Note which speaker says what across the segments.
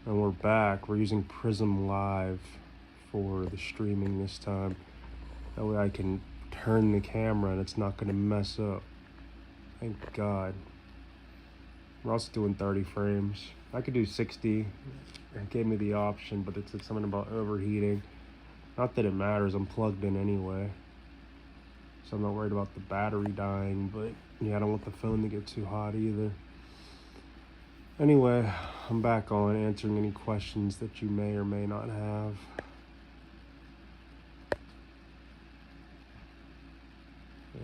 Speaker 1: And we're back. We're using Prism Live for the streaming this time. That way I can turn the camera and it's not going to mess up. Thank God. We're also doing 30 frames. I could do 60. It gave me the option, but it said something about overheating. Not that it matters, I'm plugged in anyway. So I'm not worried about the battery dying, but yeah, I don't want the phone to get too hot either. Anyway, I'm back on answering any questions that you may or may not have.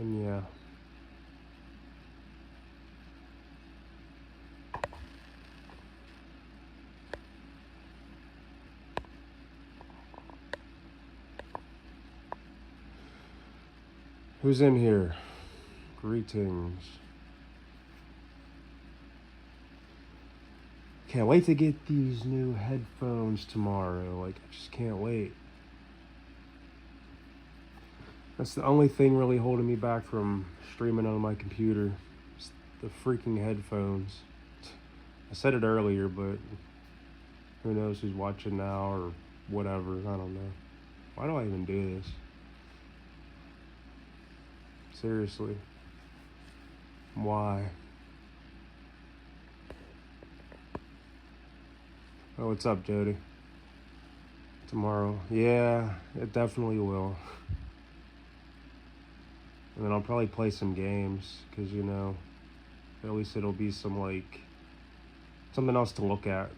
Speaker 1: And yeah. Who's in here? Greetings. Can't wait to get these new headphones tomorrow. Like, I just can't wait. That's the only thing really holding me back from streaming on my computer. It's the freaking headphones. I said it earlier, but who knows who's watching now or whatever. I don't know. Why do I even do this? Seriously. Why? Oh, what's up, Jody? Tomorrow. Yeah, it definitely will. And then I'll probably play some games, because, you know, at least it'll be some, like, something else to look at.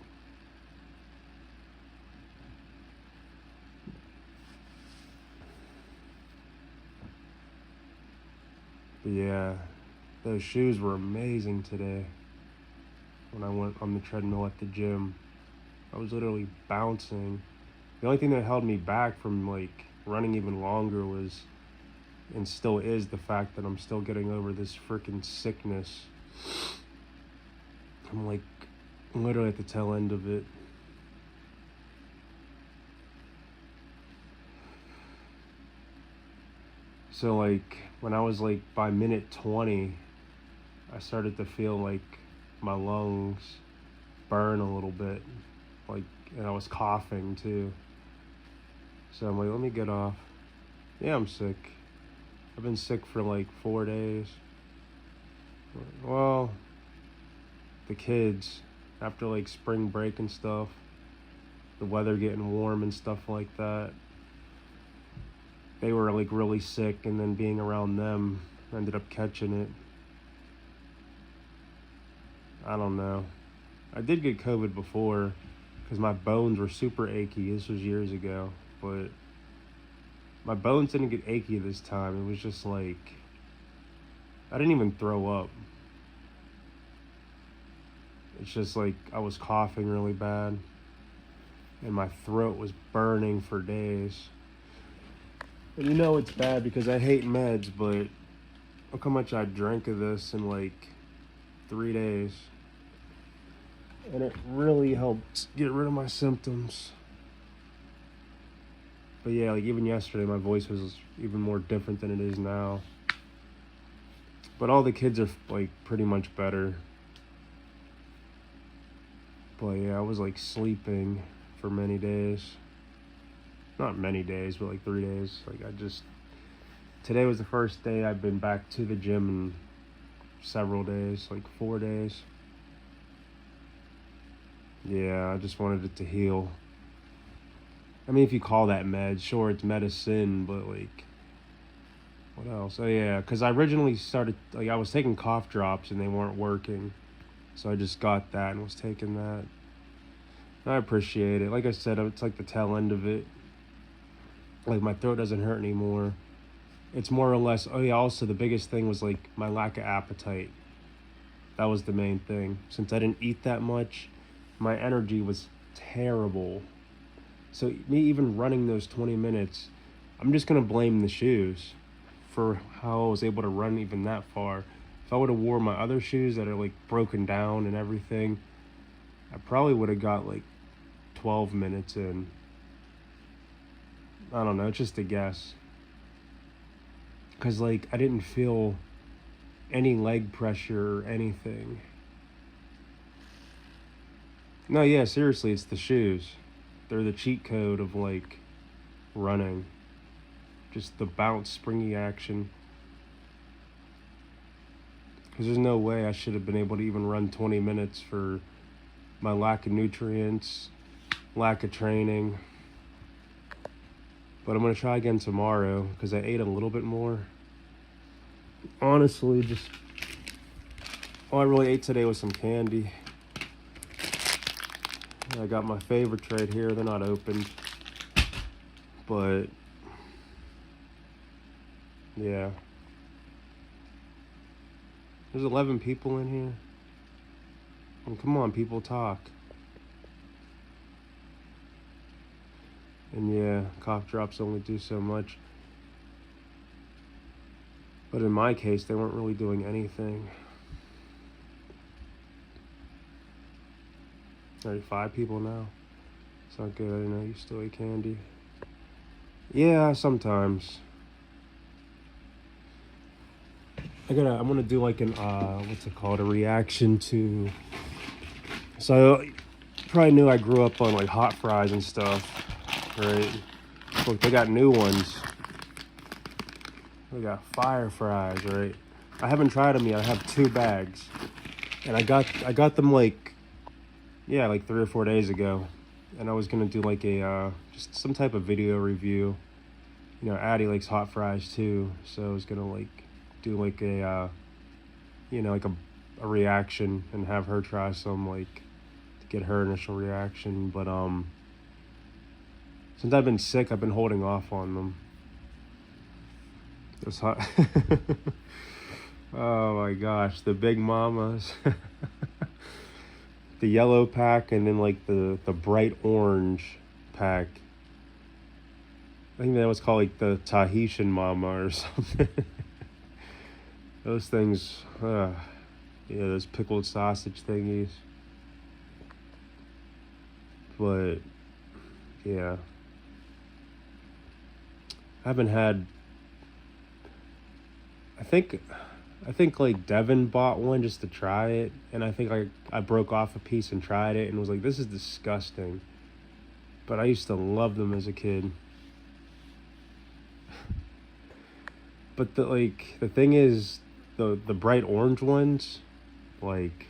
Speaker 1: But yeah, those shoes were amazing today. When I went on the treadmill at the gym, I was literally bouncing. The only thing that held me back from, like, running even longer was, and still is, the fact that I'm still getting over this freaking sickness. I'm like literally at the tail end of it. So like when I was like by minute 20, I started to feel like my lungs burn a little bit, like, and I was coughing too. So I'm like, let me get off. Yeah, I'm sick. I've been sick for like 4 days. Well, the kids, after like spring break and stuff, the weather getting warm and stuff like that, they were like really sick, and then being around them, I ended up catching it. I don't know. I did get COVID before because my bones were super achy. This was years ago, but my bones didn't get achy this time. It was just like, I didn't even throw up. It's just like I was coughing really bad and my throat was burning for days. And you know it's bad because I hate meds, but look how much I drank of this in like 3 days. And it really helped get rid of my symptoms. But yeah, like even yesterday, my voice was even more different than it is now. But all the kids are like pretty much better. But yeah, I was like sleeping for many days. Not many days, but like 3 days. Like today was the first day I've been back to the gym in several days, like 4 days. Yeah, I just wanted it to heal. I mean, if you call that med, sure, it's medicine, but like, what else? Oh yeah, because I originally started, like, I was taking cough drops and they weren't working. So I just got that and was taking that. I appreciate it. Like I said, it's like the tail end of it. Like my throat doesn't hurt anymore. It's more or less, oh yeah, also the biggest thing was like my lack of appetite. That was the main thing. Since I didn't eat that much, my energy was terrible. So me even running those 20 minutes, I'm just gonna blame the shoes for how I was able to run even that far. If I would have wore my other shoes that are like broken down and everything, I probably would have got like 12 minutes in. I don't know, it's just a guess. Cause like I didn't feel any leg pressure or anything. No, yeah, seriously, it's the shoes. They're the cheat code of like running. Just the bounce, springy action. Because there's no way I should have been able to even run 20 minutes for my lack of nutrients, lack of training. But I'm going to try again tomorrow because I ate a little bit more. Honestly, just all I really ate today was some candy. I got my favorites right here. They're not opened. But yeah. There's 11 people in here. And come on, people, talk. And yeah, cough drops only do so much. But in my case, they weren't really doing anything. Already 5 people now. It's not good. I didn't know you still eat candy. Yeah, sometimes. I'm gonna do like an what's it called? A reaction to. So you probably knew I grew up on like hot fries and stuff, right? Look, they got new ones. They got fire fries, right? I haven't tried them yet. I have 2 bags, and I got them like, yeah, like 3 or 4 days ago, and I was gonna do like a just some type of video review. You know, Addie likes hot fries too, so I was gonna like do like a you know, like a reaction and have her try some, like to get her initial reaction. But since I've been sick, I've been holding off on them. Those hot. Oh my gosh, the Big Mamas. The yellow pack and then like the bright orange pack. I think that was called like the Tahitian Mama or something. Those things, yeah, those pickled sausage thingies. But yeah, I haven't had. I think like Devin bought one just to try it, and I think I broke off a piece and tried it and was like, this is disgusting. But I used to love them as a kid. But the thing is, the bright orange ones, like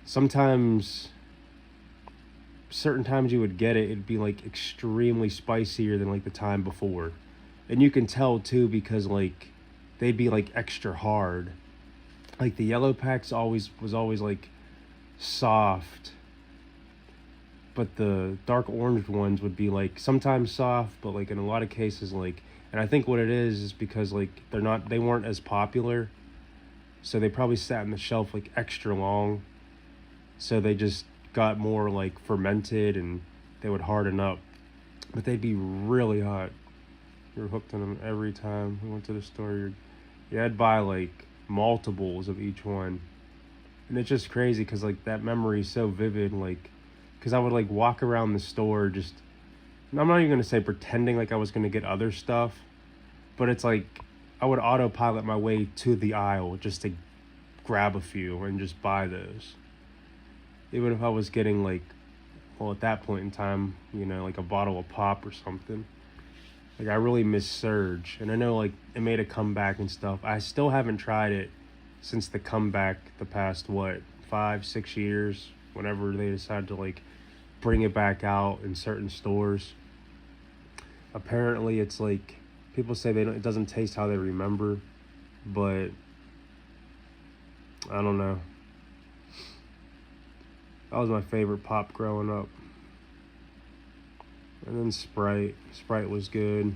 Speaker 1: sometimes certain times you would get it, it'd be like extremely spicier than like the time before. And you can tell too because like they'd be like extra hard. Like the yellow packs was always like soft. But the dark orange ones would be like sometimes soft, but like in a lot of cases like, and I think what it is because like they weren't as popular. So they probably sat in the shelf like extra long. So they just got more like fermented and they would harden up. But they'd be really hot. We were hooked on them every time we went to the store. You had to buy like multiples of each one. And it's just crazy because like that memory is so vivid. Like, because I would like walk around the store just, I'm not even going to say pretending like I was going to get other stuff. But it's like I would autopilot my way to the aisle just to grab a few and just buy those. Even if I was getting like, well, at that point in time, you know, like a bottle of pop or something. Like I really miss Surge, and I know like it made a comeback and stuff. I still haven't tried it since the comeback the past 5-6 years, whenever they decided to like bring it back out in certain stores. Apparently it's like people say it doesn't taste how they remember, but I don't know. That was my favorite pop growing up. And then Sprite was good. And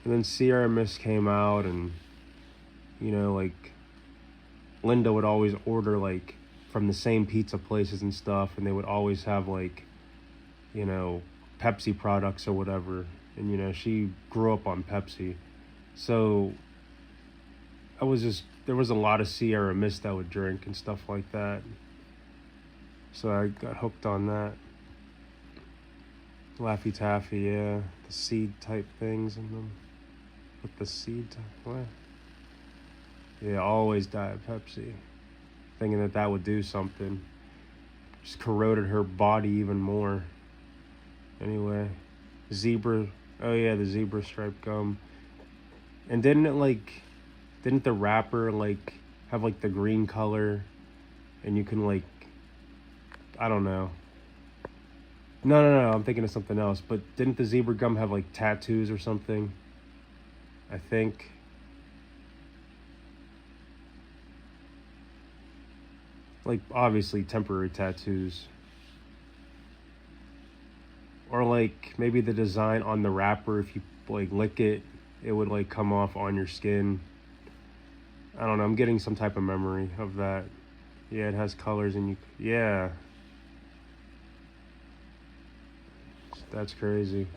Speaker 1: then Sierra Mist came out, and you know, like Linda would always order like from the same pizza places and stuff, and they would always have like, you know, Pepsi products or whatever. And you know, she grew up on Pepsi. So there was a lot of Sierra Mist I would drink and stuff like that. So I got hooked on that. Laffy Taffy, yeah. The seed type things in them. With the seed type, what? Yeah, always Diet Pepsi. Thinking that would do something. just corroded her body even more. Anyway, zebra. Oh yeah, the zebra stripe gum. And didn't the wrapper like have like the green color, and you can like, I don't know. No, I'm thinking of something else. But didn't the zebra gum have like tattoos or something? I think. Like obviously temporary tattoos. Or like maybe the design on the wrapper, if you like lick it, it would like come off on your skin. I don't know. I'm getting some type of memory of that. Yeah, it has colors and you. Yeah, that's crazy.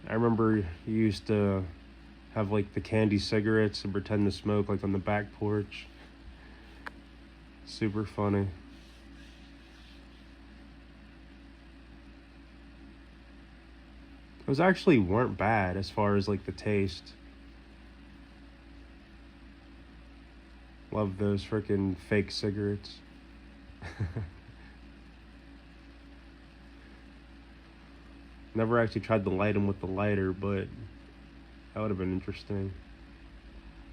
Speaker 1: I remember you used to have like the candy cigarettes and pretend to smoke like on the back porch. Super funny. Those actually weren't bad as far as like the taste. Love those freaking fake cigarettes. Never actually tried to light them with the lighter, but that would have been interesting.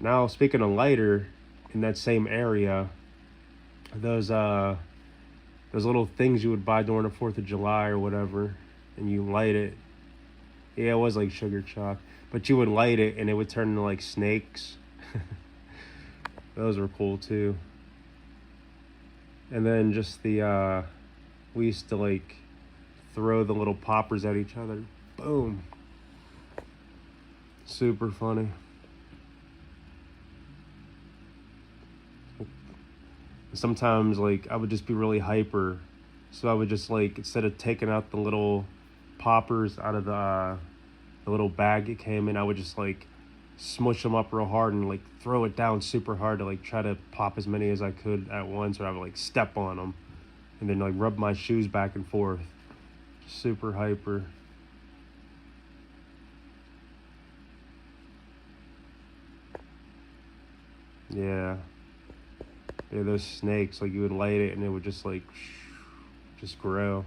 Speaker 1: Now, speaking of lighter, in that same area, those those little things you would buy during the 4th of July or whatever, and you light it. Yeah, it was like sugar chalk, but you would light it and it would turn into like snakes. Those were cool too. And then just we used to like throw the little poppers at each other. Boom. Super funny. Sometimes like I would just be really hyper, so I would just like, instead of taking out the little poppers out of the little bag it came in, I would just like smush them up real hard and like throw it down super hard to like try to pop as many as I could at once, or I would like step on them and then like rub my shoes back and forth. Super hyper. Yeah. Yeah, those snakes, like you would light it and it would just like just grow.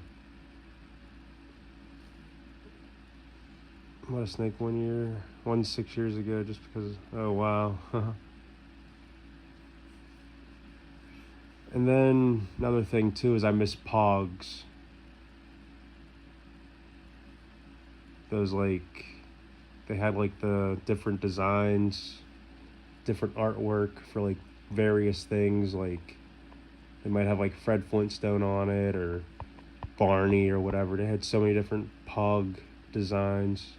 Speaker 1: What a snake 1 year, 6 years ago, just because. Oh wow. And then another thing too is I miss Pogs. Those like, they had like the different designs, different artwork for like various things. Like they might have like Fred Flintstone on it or Barney or whatever. They had so many different Pog designs.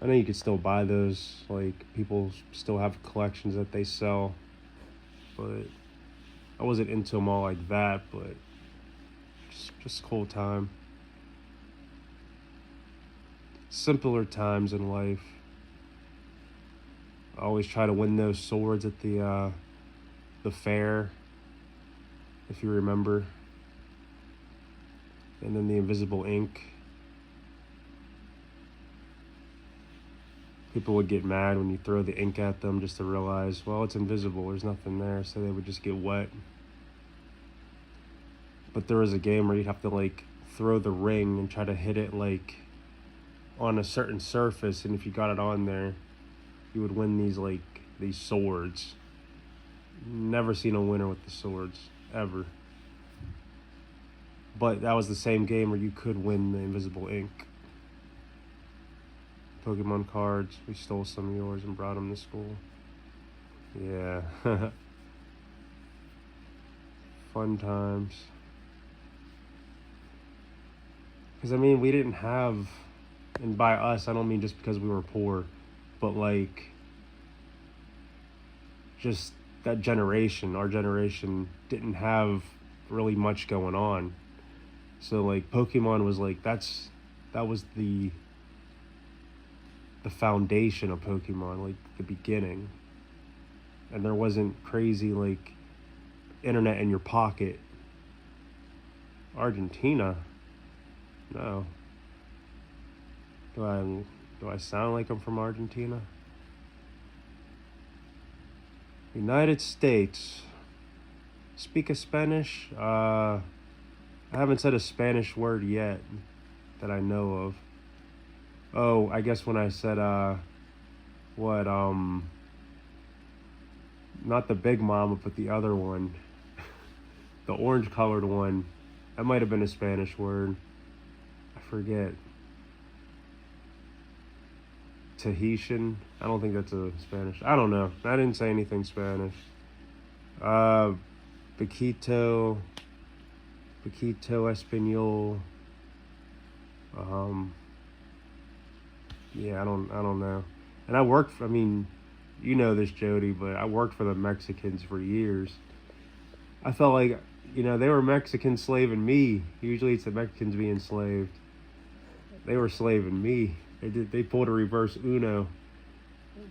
Speaker 1: I know you could still buy those, like people still have collections that they sell, but I wasn't into them all like that, but just cool time. Simpler times in life. I always try to win those swords at the fair, if you remember. And then the invisible ink. People would get mad when you throw the ink at them just to realize, well, it's invisible, there's nothing there, so they would just get wet. But there was a game where you'd have to like throw the ring and try to hit it like on a certain surface, and if you got it on there, you would win these swords. Never seen a winner with the swords, ever. But that was the same game where you could win the invisible ink. Pokemon cards. We stole some of yours and brought them to school. Yeah. Fun times. Because, I mean, we didn't have, and by us, I don't mean just because we were poor, but like, just that generation, our generation, didn't have really much going on. So, like, Pokemon was like, that was the foundation of Pokemon, like the beginning. And there wasn't crazy like internet in your pocket. Argentina? No. Do I sound like I'm from Argentina? United States. Speak a Spanish? I haven't said a Spanish word yet that I know of. Oh, I guess when I said what not the Big Mama, but the other one, the orange colored one. That might have been a Spanish word. I forget. Tahitian. I don't think that's a Spanish. I don't know. I didn't say anything Spanish. Uh, Paquito, Paquito Espanol. Um, yeah, I don't know. And I worked for, I mean, you know this, Jody, but I worked for the Mexicans for years. I felt like, they were Mexican slaving me. Usually it's the Mexicans being enslaved. They were slaving me. They pulled a reverse Uno.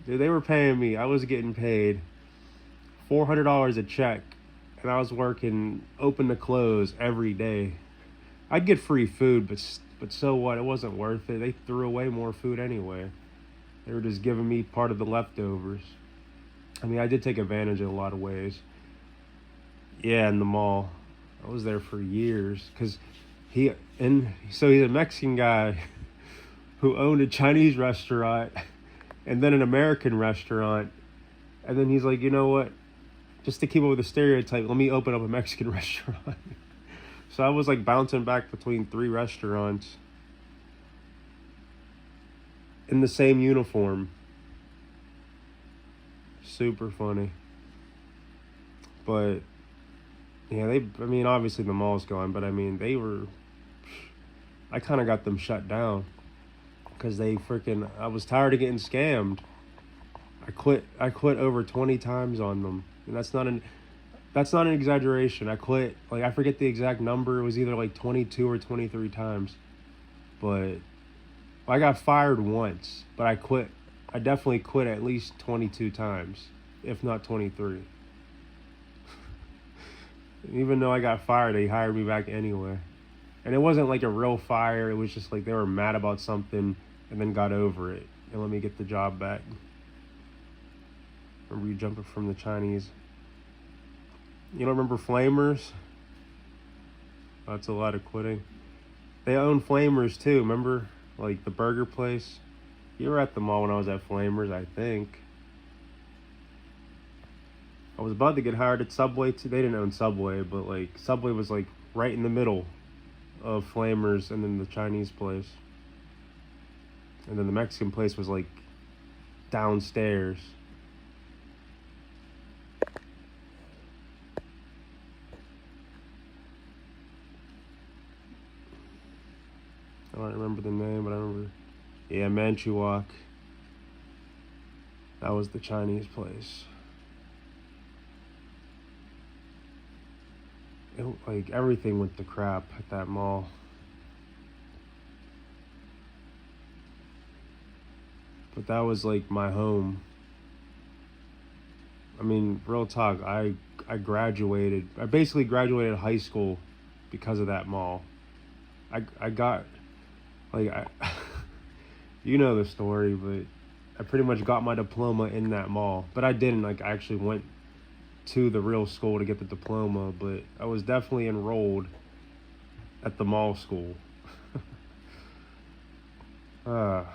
Speaker 1: Dude, they were paying me. I was getting paid $400 a check, and I was working open to close every day. I'd get free food, but so what? It wasn't worth it. They threw away more food anyway. They were just giving me part of the leftovers. I mean, I did take advantage in a lot of ways. Yeah, in the mall. I was there for years because he's a Mexican guy who owned a Chinese restaurant and then an American restaurant. And then he's like, you know what? Just to keep up with the stereotype, let me open up a Mexican restaurant. So I was like bouncing back between 3 restaurants in the same uniform. Super funny. But yeah, obviously the mall's gone, but I mean, I kind of got them shut down because I was tired of getting scammed. I quit over 20 times on them. And that's not an exaggeration. I quit, like, I forget the exact number. It was either like 22 or 23 times. But I got fired once, but I quit. I definitely quit at least 22 times, if not 23. Even though I got fired, they hired me back anyway. And it wasn't like a real fire. It was just like they were mad about something and then got over it and let me get the job back. Remember you jumping from the Chinese. You don't remember Flamers? That's a lot of quitting. They own Flamers too, remember? Like the burger place. You were at the mall when I was at Flamers, I think. I was about to get hired at Subway too. They didn't own Subway, but like Subway was like right in the middle of Flamers and then the Chinese place. And then the Mexican place was like downstairs. I don't remember the name, but I remember. Yeah, Manchukuo. That was the Chinese place. Like everything went to crap at that mall. But that was like my home. I mean, real talk, I graduated. I basically graduated high school because of that mall. I got like you know the story, but I pretty much got my diploma in that mall. But I didn't, like, I actually went to the real school to get the diploma, but I was definitely enrolled at the mall school. No,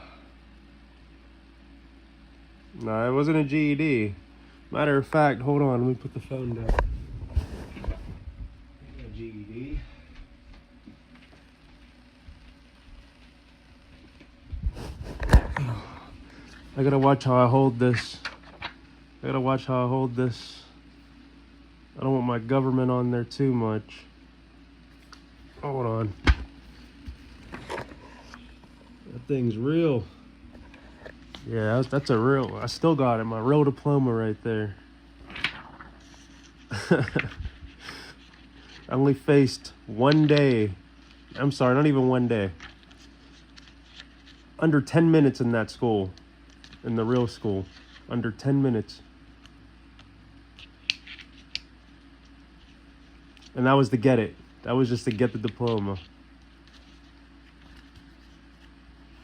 Speaker 1: it wasn't a GED. Matter of fact, hold on, let me put the phone down. A GED. I gotta watch how I hold this. I don't want my government on there too much. Hold on. That thing's real. Yeah, that's a real. I still got it. My real diploma right there. I only faced one day. I'm sorry, not even one day. Under 10 minutes in that school. In the real school. Under 10 minutes. And that was to get it. That was just to get the diploma.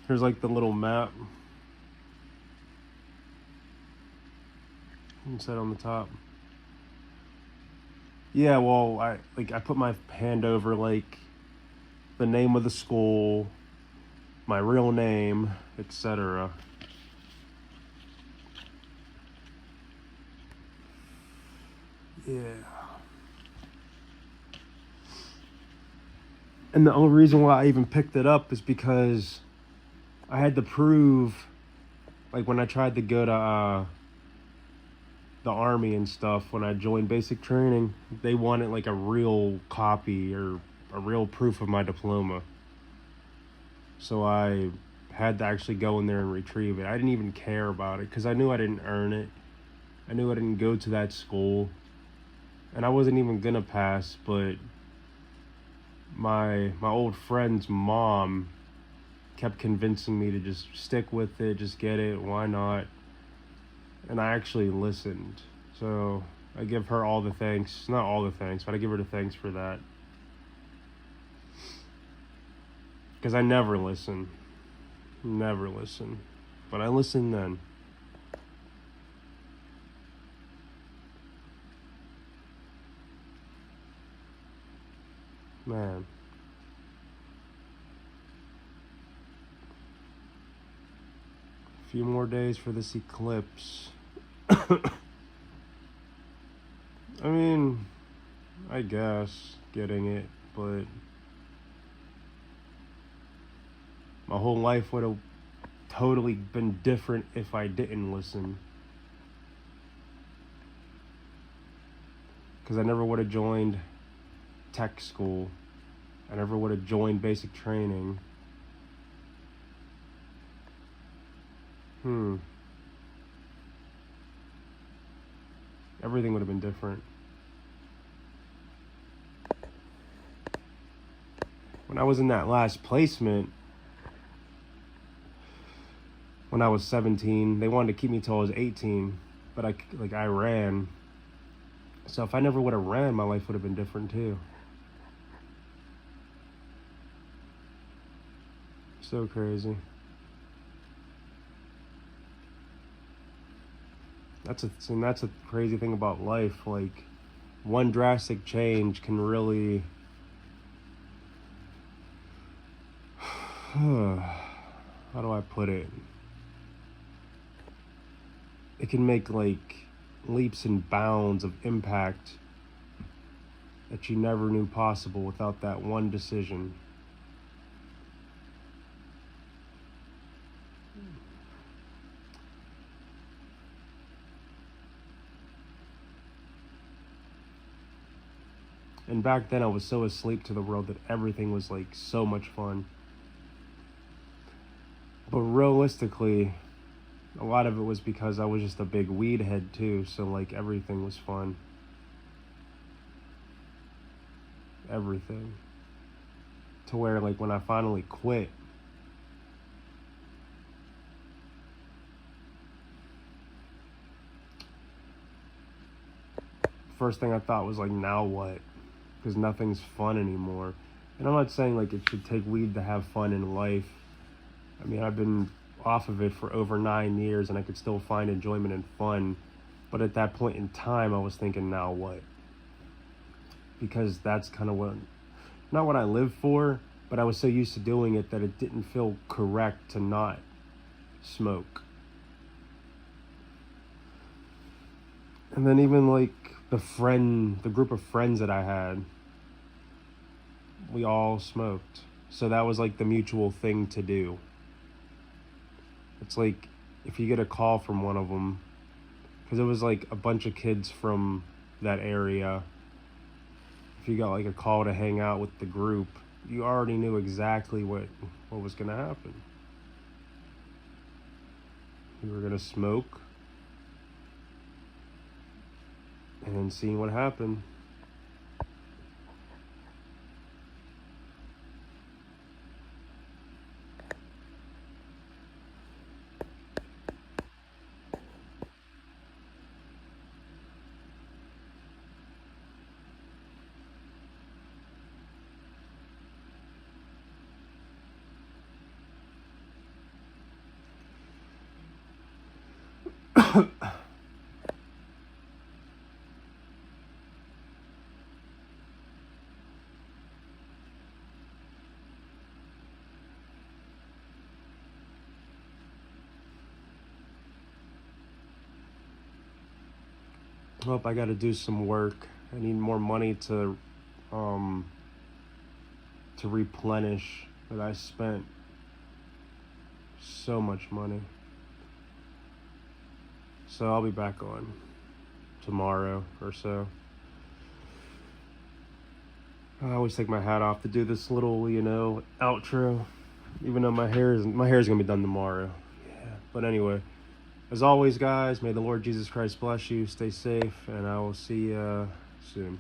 Speaker 1: Here's like the little map. It said on the top. Yeah, well, I put my hand over like the name of the school, my real name, etc. Yeah. And the only reason why I even picked it up is because I had to prove, like when I tried to go to the army and stuff, when I joined basic training, they wanted like a real copy or a real proof of my diploma. So I had to actually go in there and retrieve it. I didn't even care about it because I knew I didn't earn it. I knew I didn't go to that school. And I wasn't even gonna pass, but my old friend's mom kept convincing me to just stick with it, just get it, why not? And I actually listened. So I give her all the thanks. Not all the thanks, but I give her the thanks for that. Because I never listen. Never listen. But I listened then. Man. A few more days for this eclipse. I mean, I guess getting it, but my whole life would have totally been different if I didn't listen. Because I never would have joined tech school. I never would have joined basic training. Everything would have been different. When I was in that last placement, when I was 17, they wanted to keep me till I was 18, but I ran. So if I never would have ran, my life would have been different too. So crazy. That's a crazy thing about life. Like, one drastic change can really how do I put it? It can make like leaps and bounds of impact that you never knew possible without that one decision. And back then I was so asleep to the world that everything was like so much fun. But realistically, a lot of it was because I was just a big weed head too, so like everything was fun. Everything. To where like when I finally quit, first thing I thought was like, now what? Because nothing's fun anymore. And I'm not saying like it should take weed to have fun in life. I mean, I've been off of it for over 9 years and I could still find enjoyment and fun. But at that point in time, I was thinking, now what? Because that's kind of not what I live for, but I was so used to doing it that it didn't feel correct to not smoke. And then even like the group of friends that I had, we all smoked. So that was like the mutual thing to do. It's like if you get a call from one of them, because it was like a bunch of kids from that area, if you got like a call to hang out with the group, you already knew exactly what was going to happen. You were going to smoke and then seeing what happened. Oh, I got to do some work. I need more money to replenish, but I spent so much money. So I'll be back on tomorrow or so. I always take my hat off to do this little, outro, even though my hair is gonna be done tomorrow. Yeah. But anyway, as always, guys, may the Lord Jesus Christ bless you. Stay safe, and I will see you soon.